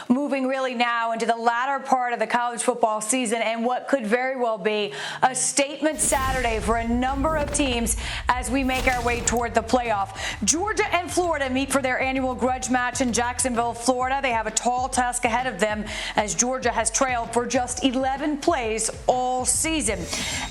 Moving really now into the latter part of the college football season and what could very well be a statement Saturday for a number of teams as we make our way toward the playoff. Georgia and Florida meet for their annual grudge match in Jacksonville, Florida. They have a tall task ahead of them as Georgia has trailed for just 11 plays all season.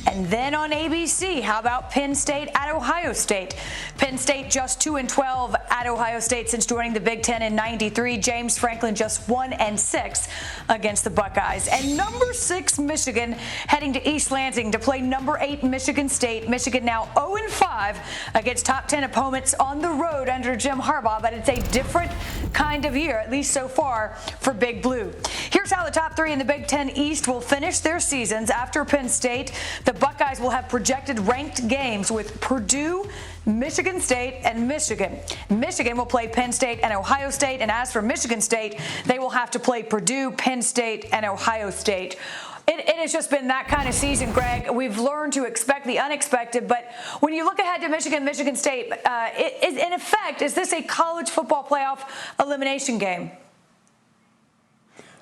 And then on ABC, how about Penn State at Ohio State? Penn State just 2-12 at Ohio State since joining the Big Ten in '93. James Franklin just 1-6 against the Buckeyes. And number 6 Michigan heading to East Lansing to play number 8 Michigan State. Michigan now 0-5 against top 10 opponents on the road under Jim Harbaugh, but it's a different kind of year, at least so far, for Big Blue. Here's how the top 3 in the Big Ten East will finish their seasons. After Penn State, the Buckeyes will have projected ranked games with Purdue, Michigan State, and Michigan. Michigan will play Penn State and Ohio State, and as for Michigan State, they will have to play Purdue, Penn State, and Ohio State. It has just been that kind of season, Greg. We've learned to expect the unexpected, but when you look ahead to Michigan State, in effect, is this a college football playoff elimination game?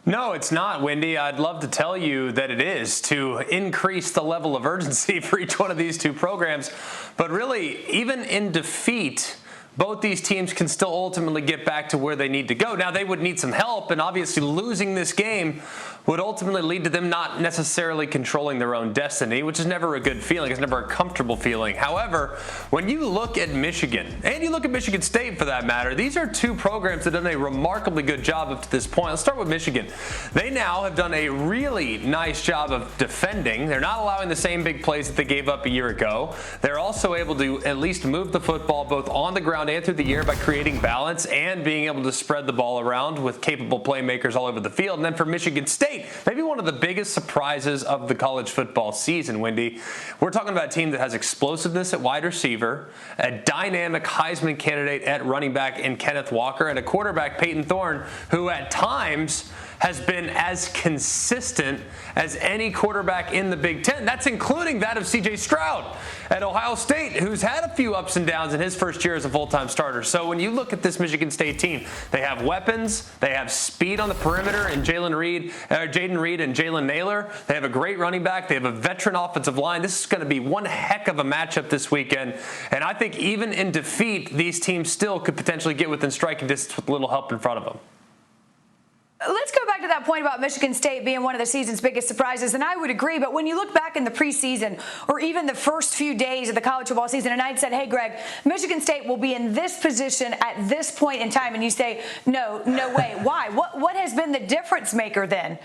No, it's not, Wendy. I'd love to tell you that it is to increase the level of urgency for each one of these two programs. But really, even in defeat, both these teams can still ultimately get back to where they need to go. Now, they would need some help, and obviously losing this game would ultimately lead to them not necessarily controlling their own destiny, which is never a good feeling. It's never a comfortable feeling. However, when you look at Michigan, and you look at Michigan State for that matter, these are two programs that have done a remarkably good job up to this point. Let's start with Michigan. They now have done a really nice job of defending. They're not allowing the same big plays that they gave up a year ago. They're also able to at least move the football both on the ground and through the air by creating balance and being able to spread the ball around with capable playmakers all over the field. And then for Michigan State, maybe one of the biggest surprises of the college football season, Wendy. We're talking about a team that has explosiveness at wide receiver, a dynamic Heisman candidate at running back in Kenneth Walker, and a quarterback, Peyton Thorne, who at times has been as consistent as any quarterback in the Big Ten. That's including that of C.J. Stroud at Ohio State, who's had a few ups and downs in his first year as a full-time starter. So when you look at this Michigan State team, they have weapons, they have speed on the perimeter in Jaden Reed and Jalen Naylor. They have a great running back. They have a veteran offensive line. This is going to be one heck of a matchup this weekend. And I think even in defeat, these teams still could potentially get within striking distance with a little help in front of them. Let's go back to that point about Michigan State being one of the season's biggest surprises, and I would agree, but when you look back in the preseason or even the first few days of the college football season, and I'd said, hey, Greg, Michigan State will be in this position at this point in time, and you say, no way. Why? What has been the difference maker then?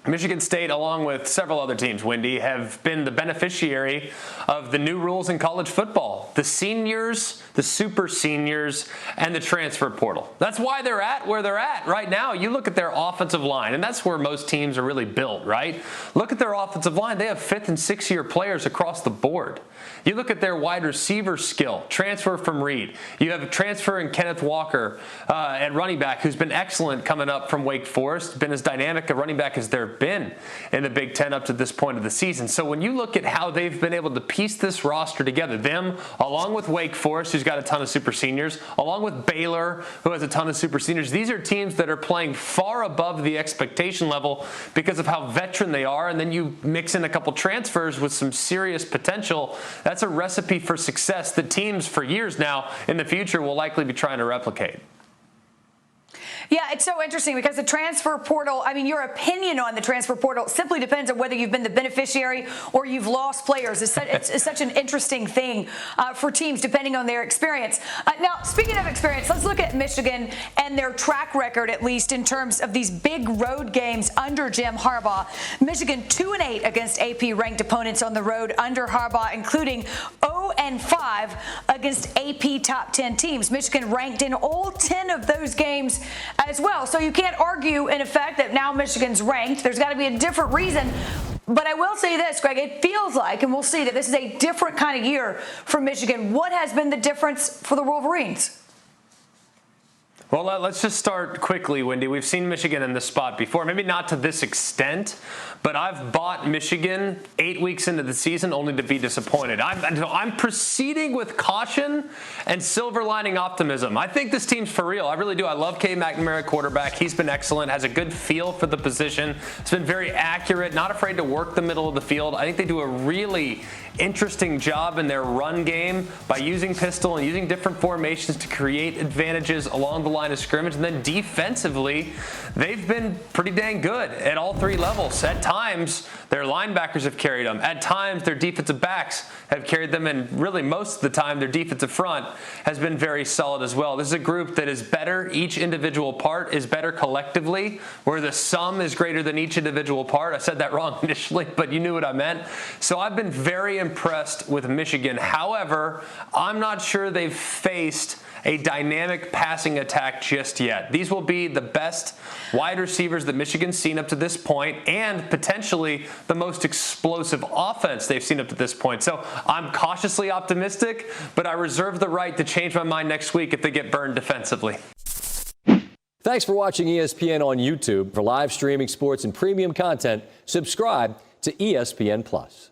Michigan State, along with several other teams, Wendy, have been the beneficiary of the new rules in college football. The seniors, the super seniors, and the transfer portal. That's why they're at where they're at right now. You look at their offensive line, and that's where most teams are really built, right? Look at their offensive line. They have 5th and 6th year players across the board. You look at their wide receiver skill, transfer from Reed. You have a transfer in Kenneth Walker at running back, who's been excellent coming up from Wake Forest, been as dynamic a running back as there been in the Big Ten up to this point of the season. So when you look at how they've been able to piece this roster together, them along with Wake Forest, who's got a ton of super seniors, along with Baylor, who has a ton of super seniors, these are teams that are playing far above the expectation level because of how veteran they are. And then you mix in a couple transfers with some serious potential. That's a recipe for success that teams for years now in the future will likely be trying to replicate. Yeah, it's so interesting because the transfer portal, I mean, your opinion on the transfer portal simply depends on whether you've been the beneficiary or you've lost players. It's such an interesting thing for teams depending on their experience. Now, speaking of experience, let's look at Michigan and their track record, at least in terms of these big road games under Jim Harbaugh. Michigan 2-8 against AP-ranked opponents on the road under Harbaugh, including 0-5 against AP top 10 teams. Michigan ranked in all 10 of those games as well. So you can't argue, in effect, that now Michigan's ranked. There's got to be a different reason. But I will say this, Greg, it feels like, and we'll see, that this is a different kind of year for Michigan. What has been the difference for the Wolverines? Well, let's just start quickly, Wendy. We've seen Michigan in this spot before, maybe not to this extent, but I've bought Michigan 8 weeks into the season only to be disappointed. I'm proceeding with caution and silver lining optimism. I think this team's for real. I really do. I love Cade McNamara, quarterback. He's been excellent, has a good feel for the position. It's been very accurate, not afraid to work the middle of the field. I think they do a really interesting job in their run game by using pistol and using different formations to create advantages along the line of scrimmage. And then defensively, they've been pretty dang good at all three levels. At times, their linebackers have carried them. At times, their defensive backs have carried them. And really, most of the time, their defensive front has been very solid as well. This is a group that is better. Each individual part is better collectively, where the sum is greater than each individual part. I said that wrong initially, but you knew what I meant. So I've been very impressed with Michigan. However, I'm not sure they've faced a dynamic passing attack just yet. These will be the best wide receivers that Michigan's seen up to this point, and potentially the most explosive offense they've seen up to this point. So I'm cautiously optimistic, but I reserve the right to change my mind next week if they get burned defensively. Thanks for watching ESPN on YouTube. For live streaming sports and premium content, subscribe to ESPN+.